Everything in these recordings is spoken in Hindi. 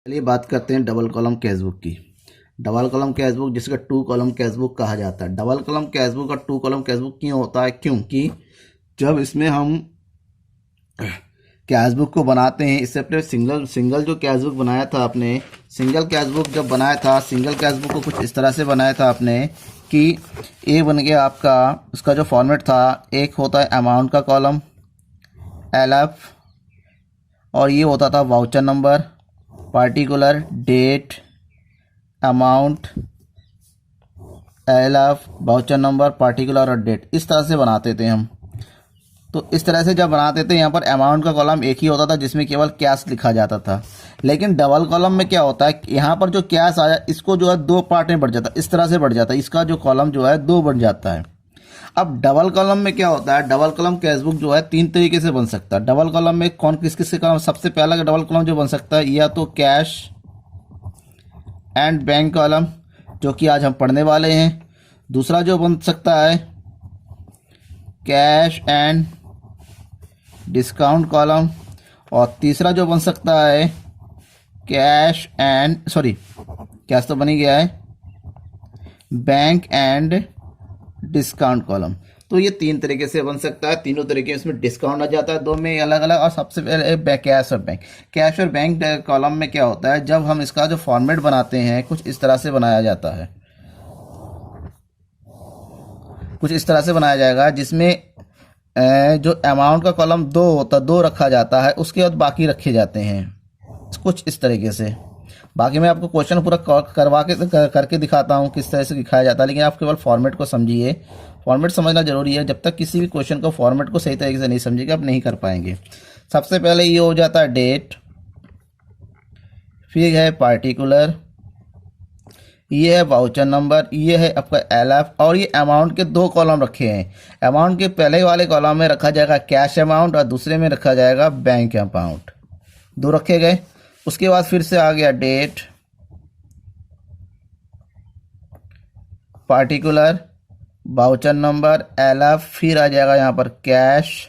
चलिए बात करते हैं डबल कॉलम कैश बुक की। डबल कॉलम कैश बुक जिसका टू कॉलम कैश बुक कहा जाता है। डबल कॉलम कैश बुक और टू कॉलम कैश बुक क्यों होता है? क्योंकि जब इसमें हम कैश बुक को बनाते हैं, इससे पहले सिंगल सिंगल जो कैश बुक बनाया था आपने, सिंगल कैश बुक जब बनाया था, सिंगल कैश बुक को कुछ इस तरह से बनाया था आपने कि ए बन गया आपका, उसका जो फॉर्मेट था, एक होता है अमाउंट का कॉलम LF, और ये होता था voucher number, particular, date, amount, LF, voucher number, particular और डेट। इस तरह से बनाते थे हम। तो इस तरह से जब बनाते थे, यहाँ पर अमाउंट का कॉलम एक ही होता था जिसमें केवल कैश लिखा जाता था। लेकिन डबल कॉलम में क्या होता है, यहाँ पर जो कैश आया इसको जो है दो पार्ट में बढ़ जाता है, इस तरह से बढ़ जाता है, इसका जो कॉलम जो है दो बढ़ जाता है। अब डबल कॉलम में क्या होता है, डबल कॉलम कैश बुक जो है तीन तरीके से बन सकता है। डबल कॉलम में कौन किस किस कॉलम, सबसे पहला डबल कॉलम जो बन सकता है, या तो कैश एंड बैंक कॉलम, जो कि आज हम पढ़ने वाले हैं। दूसरा जो बन सकता है कैश एंड डिस्काउंट कॉलम, और तीसरा जो बन सकता है कैश तो बन ही गया है, बैंक एंड डिस्काउंट कॉलम। तो ये तीन तरीके से बन सकता है। तीनों तरीके इसमें डिस्काउंट आ जाता है, दो में अलग अलग। और सबसे पहले कैश और बैंक। कैश और बैंक कॉलम में क्या होता है, जब हम इसका जो फॉर्मेट बनाते हैं कुछ इस तरह से बनाया जाता है, कुछ इस तरह से बनाया जाएगा, जिसमें जो अमाउंट का कॉलम दो रखा जाता है, उसके बाद बाकी रखे जाते हैं कुछ इस तरीके से। बाकी मैं आपको क्वेश्चन पूरा करवा के करके दिखाता हूँ किस तरह से दिखाया जाता है, लेकिन आप केवल फॉर्मेट को समझिए। फॉर्मेट समझना जरूरी है। जब तक किसी भी क्वेश्चन को फॉर्मेट को सही तरीके से नहीं समझेंगे आप नहीं कर पाएंगे। सबसे पहले ये हो जाता है डेट, फिर है पार्टिकुलर, ये है वाउचर नंबर, ये है आपका LF, और ये अमाउंट के दो कॉलम रखे हैं। अमाउंट के पहले वाले कॉलम में रखा जाएगा कैश अमाउंट और दूसरे में रखा जाएगा बैंक अमाउंट, दो रखे गए। उसके बाद फिर से आ गया date, particular, voucher number, LF, फिर आ जाएगा यहाँ पर कैश,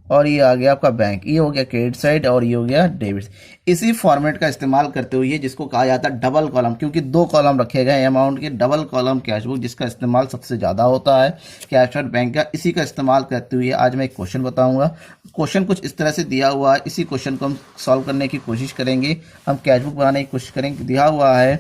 और ये आ गया आपका बैंक। ये हो गया क्रेडिट साइड और ये हो गया डेबिट। इसी फॉर्मेट का इस्तेमाल करते हुए जिसको कहा जाता है डबल कॉलम, क्योंकि दो कॉलम रखे गए अमाउंट के, डबल कॉलम कैश बुक, जिसका इस्तेमाल सबसे ज़्यादा होता है कैश और बैंक का। इसी का इस्तेमाल करते हुए आज मैं एक क्वेश्चन बताऊंगा। क्वेश्चन कुछ इस तरह से दिया हुआ है, इसी क्वेश्चन को हम सॉल्व करने की कोशिश करेंगे। हम कैश बुक बनाने की कोशिश करेंगे। दिया हुआ है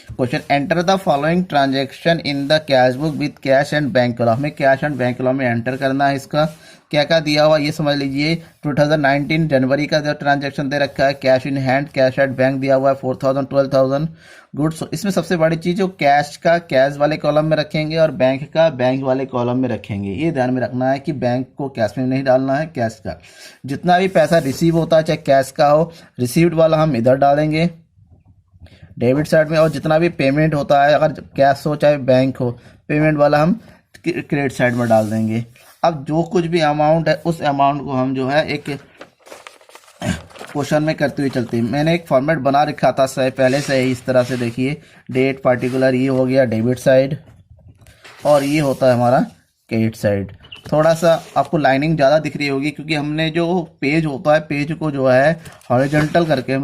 question, enter the following transaction in the cash book with cash and bank column. हमें कैश एंड बैंक कॉलम में एंटर करना है। इसका क्या क्या दिया हुआ ये समझ लीजिए। 2019 जनवरी का जो ट्रांजैक्शन दे रखा है, cash in hand, cash at bank दिया हुआ है 4000 12,000 गुड्स। इसमें सबसे बड़ी चीज़ जो कैश का कैश वाले कॉलम में रखेंगे और बैंक का बैंक वाले कॉलम में रखेंगे। ये ध्यान में रखना है कि बैंक को कैश में नहीं डालना है, कैश का जितना भी पैसा रिसीव होता है चाहे कैश का हो, रिसीव्ड वाला हम इधर डालेंगे डेबिट साइड में, और जितना भी पेमेंट होता है अगर कैश हो चाहे बैंक हो, पेमेंट वाला हम क्रेडिट साइड में डाल देंगे। अब जो कुछ भी अमाउंट है उस अमाउंट को हम जो है एक क्वेश्चन में करते हुए चलते हैं। मैंने एक फॉर्मेट बना रखा था पहले से ही, इस तरह से देखिए, डेट, पार्टिकुलर, ये हो गया डेबिट साइड और ये होता है हमारा क्रेडिट साइड। थोड़ा सा आपको लाइनिंग ज़्यादा दिख रही होगी क्योंकि हमने जो पेज होता है पेज को जो है हॉरिजॉन्टल करके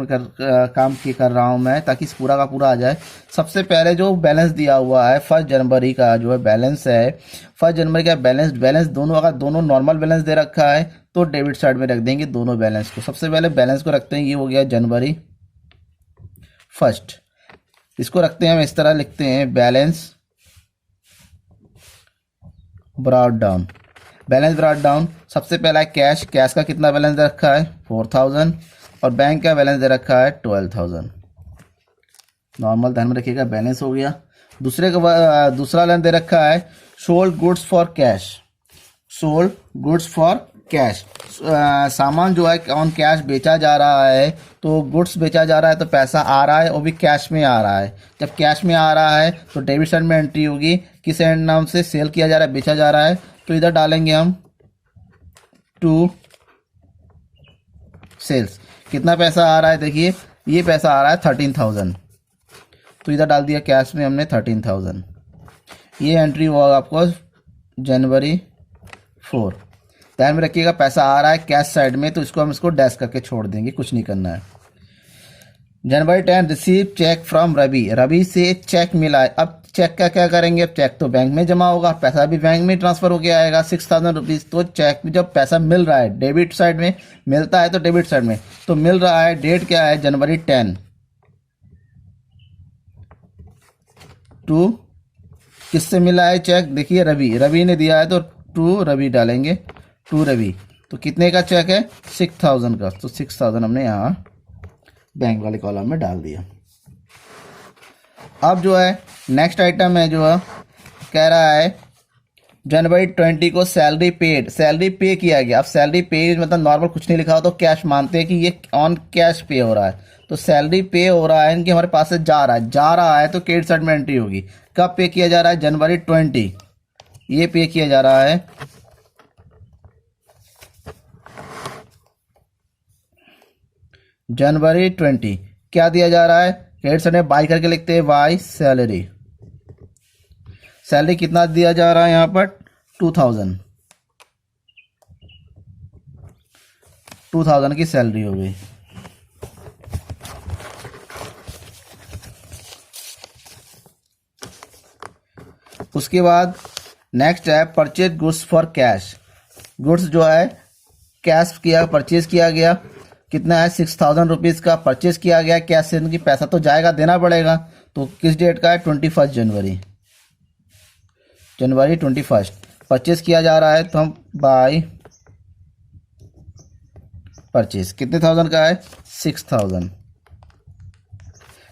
काम कर रहा हूँ मैं, ताकि पूरा का पूरा आ जाए। सबसे पहले जो बैलेंस दिया हुआ है 1 जनवरी का जो है बैलेंस है, 1 जनवरी का बैलेंस दोनों, अगर दोनों नॉर्मल बैलेंस दे रखा है तो डेबिट साइड में रख देंगे दोनों बैलेंस को। सबसे पहले बैलेंस को रखते हैं, ये हो गया जनवरी 1, इसको रखते हैं हम इस तरह, लिखते हैं balance brought down. Balance brought down, सबसे पहला है कैश, कैश का कितना बैलेंस दे रखा है 4000, और बैंक का बैलेंस दे रखा है 12000। नॉर्मल ध्यान में रखिएगा, बैलेंस हो गया। दूसरा लाइन दे रखा है sold goods for cash, sold goods for cash, सामान जो है ऑन कैश बेचा जा रहा है, तो गुड्स बेचा जा रहा है तो पैसा आ रहा है, वो भी कैश में आ रहा है। जब कैश में आ रहा है तो डेबिट साइड में एंट्री होगी, किस एंड नाम से सेल किया जा रहा है, बेचा जा रहा है, तो इधर डालेंगे हम टू सेल्स। कितना पैसा आ रहा है देखिए, ये पैसा आ रहा है 13,000, तो इधर डाल दिया कैश में हमने 13,000। ये एंट्री होगा आपको जनवरी 4। ध्यान में रखिएगा पैसा आ रहा है कैश साइड में, तो इसको हम इसको डैश करके छोड़ देंगे, कुछ नहीं करना है। जनवरी 10 receive cheque from Ravi, Ravi से चेक मिला है। अब चेक का क्या करेंगे, अब चेक तो बैंक में जमा होगा, पैसा भी बैंक में ट्रांसफर होके आएगा 6000 रुपीज़। तो चेक में जब पैसा मिल रहा है डेबिट साइड में मिलता है, तो डेबिट साइड में तो मिल रहा है, डेट क्या है जनवरी 10 टू, किससे मिला है चेक, देखिए रवि, रवि ने दिया है तो टू रवि डालेंगे, टू रवि। तो कितने का चेक है 6000 का, तो 6000 हमने यहाँ बैंक वाले कॉलम में डाल दिया। अब जो है नेक्स्ट आइटम है जो है कह रहा है जनवरी 20 को सैलरी पेड, सैलरी पे किया गया। अब सैलरी पे मतलब नॉर्मल कुछ नहीं लिखा हो तो कैश मानते हैं कि ये ऑन कैश पे हो रहा है, तो सैलरी पे हो रहा है कि हमारे पास से जा रहा है तो क्रेडिट साइड में एंट्री होगी। कब पे किया जा रहा है जनवरी 20, ये पे किया जा रहा है जनवरी 20। क्या दिया जा रहा है, क्रेडिट साइड में बाई करके लिखते हैं बाई सैलरी, सैलरी कितना दिया जा रहा है यहाँ पर 2000 की सैलरी हो गई। उसके बाद नेक्स्ट है purchase goods for cash, goods जो है कैश किया परचेज किया गया, कितना है 6000 रुपीज़ का परचेज किया गया कैश से, उनकी पैसा तो जाएगा देना पड़ेगा। तो किस डेट का है 21 जनवरी, जनवरी 21 परचेज किया जा रहा है, तो हम बाय परचेज कितने थाउजेंड का है 6000।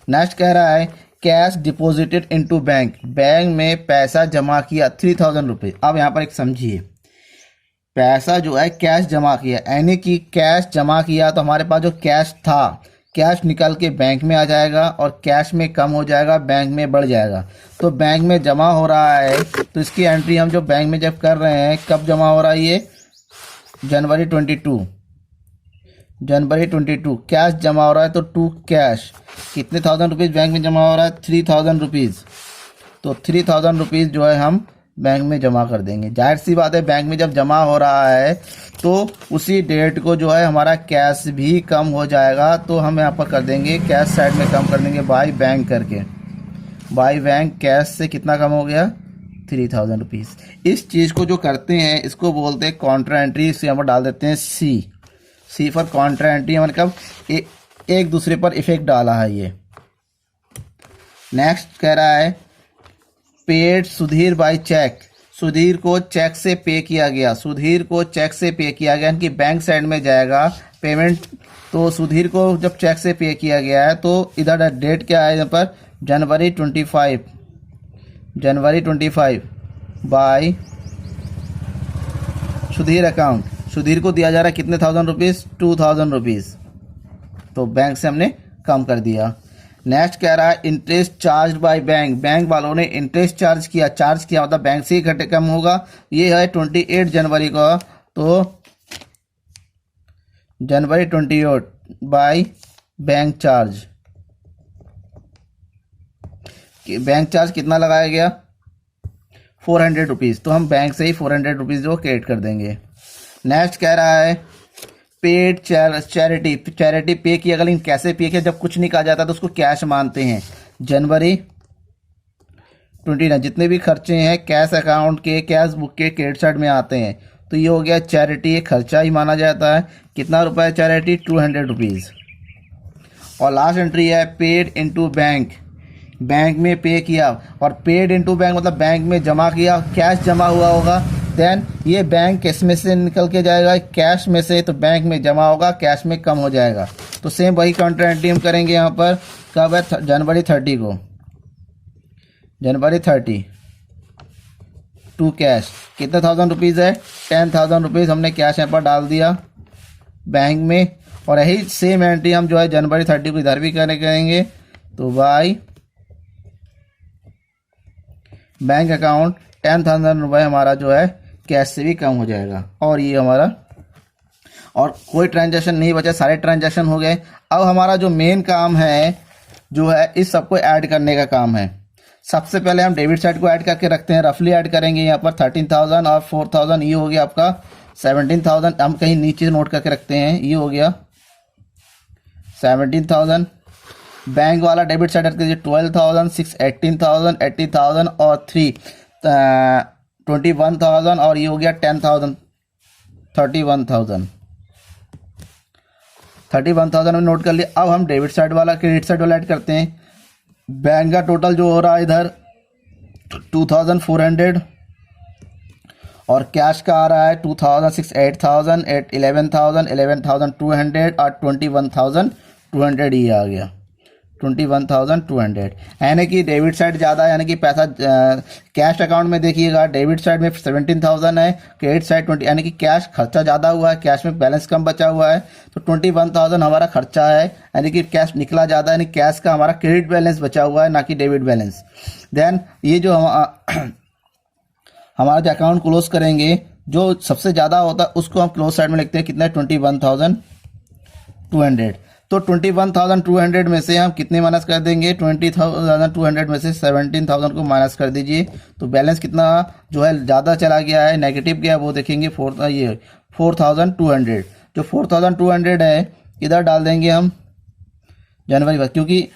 नेक्स्ट कह रहा है cash deposited into bank, bank में पैसा जमा किया 3000 रुपये। अब यहाँ पर एक समझिए, पैसा जो है कैश जमा किया, यानी कि कैश जमा किया तो हमारे पास जो कैश था कैश निकल के बैंक में आ जाएगा और कैश में कम हो जाएगा बैंक में बढ़ जाएगा। तो बैंक में जमा हो रहा है तो इसकी एंट्री हम जो बैंक में जब कर रहे हैं कब जमा हो रहा है, ये जनवरी 22, जनवरी 22 कैश जमा हो रहा है। तो टू कैश कितने थाउजेंड रुपीज़ बैंक में जमा हो रहा है 3000 रुपीज़, तो 3000 रुपीज़ जो है हम बैंक में जमा कर देंगे। जाहिर सी बात है बैंक में जब जमा हो रहा है तो उसी डेट को जो है हमारा कैश भी कम हो जाएगा, तो हम यहाँ पर कर देंगे कैश साइड में कम कर देंगे बाई बैंक करके, बाई बैंक कैश से कितना कम हो गया 3000 रुपीज़। इस चीज़ को जो करते हैं इसको बोलते हैं कॉन्ट्रा एंट्री, इसे यहाँ पर डाल देते हैं सी फॉर कॉन्ट्रा एंट्री, मतलब एक दूसरे पर इफेक्ट डाला है ये। नेक्स्ट कह रहा है paid Sudhir by cheque, Sudhir को चेक से पे किया गया, सुधीर को चेक से पे किया गया, यानी कि बैंक साइड में जाएगा पेमेंट। तो सुधीर को जब चेक से पे किया गया है तो इधर डेट क्या है यहाँ पर जनवरी 25, जनवरी 25 बाय सुधीर अकाउंट, सुधीर को दिया जा रहा है कितने थाउजेंड रुपीज़ 2000 रुपीज़, तो बैंक से हमने कम कर दिया। नेक्स्ट कह रहा है interest charge by bank, bank वालों ने इंटरेस्ट चार्ज किया मतलब बैंक से ही घटे कम होगा। ये है 28 जनवरी का, तो जनवरी 28 by bank charge, bank charge कितना लगाया गया 400 रुपीज़, तो हम बैंक से ही 400 रुपीज़ जो क्रेडिट कर देंगे। नेक्स्ट कह रहा है पेड चैरिटी, चैरिटी पे किया गया, लेकिन कैसे पे किया, जब कुछ नहीं कहा जाता तो उसको कैश मानते हैं। जनवरी 29 जितने भी खर्चे हैं कैश अकाउंट के कैश बुक के क्रेडिट साइड में आते हैं, तो ये हो गया चैरिटी, एक खर्चा ही माना जाता है। कितना रुपया है चैरिटी 200 रुपीज़। और लास्ट एंट्री है पेड इनटू बैंक, बैंक में पे किया, और पेड इनटू बैंक मतलब बैंक में जमा किया, कैश जमा हुआ होगा, देन ये बैंक किस में से निकल के जाएगा कैश में से, तो बैंक में जमा होगा कैश में कम हो जाएगा। तो सेम वही कॉन्ट्रा एंट्री हम करेंगे यहाँ पर, कब है जनवरी 30 को, जनवरी 30 टू कैश कितना थाउजेंड रुपीज़ है 10,000 रुपीज़ हमने कैश यहाँ पर डाल दिया बैंक में। और यही सेम एंट्री हम जो है जनवरी 30 को इधर भी करेंगे, तो बाई बैंक अकाउंट 10,000 रुपये हमारा जो है कैश से भी कम हो जाएगा। और ये हमारा और कोई ट्रांजैक्शन नहीं बचा, सारे ट्रांजैक्शन हो गए। अब हमारा जो मेन काम है जो है इस सबको ऐड करने का काम है। सबसे पहले हम डेबिट साइड को ऐड करके रखते हैं, रफली ऐड करेंगे यहाँ पर 13,000 और 4,000, ये हो गया आपका 17,000। हम कहीं नीचे नोट करके रखते हैं, ये हो गया 17,000। बैंक वाला डेबिट साइड कर दीजिए 12,000, 6 18,000, 80,000 और 3 21,000 और ये हो गया 10,000 31,000 में नोट कर लिया। अब हम डेबिट साइड वाला क्रेडिट साइड वाला ऐड करते हैं। बैंक का टोटल जो हो रहा है इधर 2,400 और कैश का आ रहा है 2,006, 8,000, 11,000, 11,200 और 21,200 ये आ गया 21,200। यानी कि डेबिट साइड ज़्यादा है, यानी कि पैसा कैश अकाउंट में देखिएगा डेबिट साइड में 17,000 है, क्रेडिट साइड 20, यानी कि कैश खर्चा ज़्यादा हुआ है, कैश में बैलेंस कम बचा हुआ है, तो 21,000 हमारा खर्चा है, यानी कि कैश निकला ज़्यादा, यानी कैश का हमारा क्रेडिट बैलेंस बचा हुआ है ना कि डेबिट बैलेंस। देन ये जो हमारा जो अकाउंट क्लोज करेंगे जो सबसे ज़्यादा होता है उसको हम क्लोज साइड में लिखते हैं, कितना है 21,200। तो 21,200 में से हम कितने माइनस कर देंगे, 20,200 में से 17,000 को माइनस कर दीजिए, तो बैलेंस कितना जो है ज़्यादा चला गया है, नेगेटिव गया, वो देखेंगे 4,200। जो 4,200 है इधर डाल देंगे हम जनवरी फर्स्ट, क्योंकि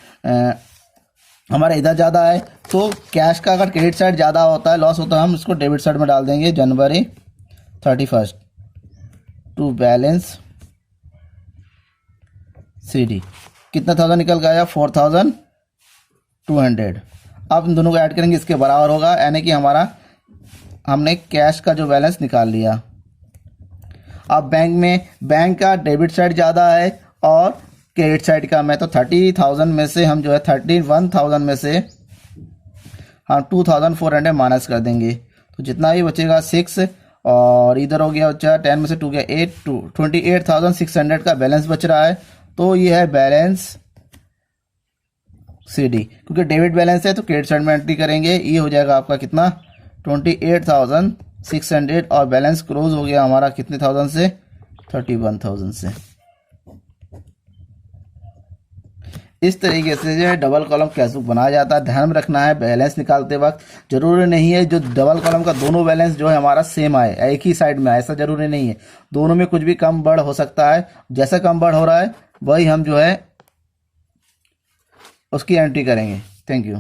हमारा इधर ज़्यादा है, तो कैश का अगर क्रेडिट साइड ज़्यादा होता है लॉस होता है, हम इसको डेबिट साइड में डाल देंगे जनवरी 31 टू बैलेंस CD। कितना थाउजेंड निकल गया, 4,200। अब इन दोनों को ऐड करेंगे, इसके बराबर होगा, यानी कि हमने कैश का जो बैलेंस निकाल लिया। अब बैंक का डेबिट साइड ज़्यादा है और क्रेडिट साइड का मैं, तो 30,000 में से हम जो है 31,000 में से हम 2,400 माइनस कर देंगे, तो जितना भी बचेगा 6 और इधर हो गया बच्चा 10 में से 2 गया 8, 28,600 का बैलेंस बच रहा है। तो ये है बैलेंस CD, क्योंकि डेबिट बैलेंस है तो क्रेडिट साइड में एंट्री करेंगे, ये हो जाएगा आपका कितना 28,600 और बैलेंस क्लोज हो गया हमारा कितने थाउजेंड से, 31,000 से। इस तरीके से जो है डबल कॉलम कैश बुक बनाया जाता है। ध्यान में रखना है बैलेंस निकालते वक्त जरूरी नहीं है जो डबल कॉलम का दोनों बैलेंस जो है हमारा सेम आए, एक ही साइड में आए, ऐसा जरूरी नहीं है, दोनों में कुछ भी कम बढ़ हो सकता है। जैसा कम बढ़ हो रहा है वही हम जो है उसकी एंट्री करेंगे। Thank you.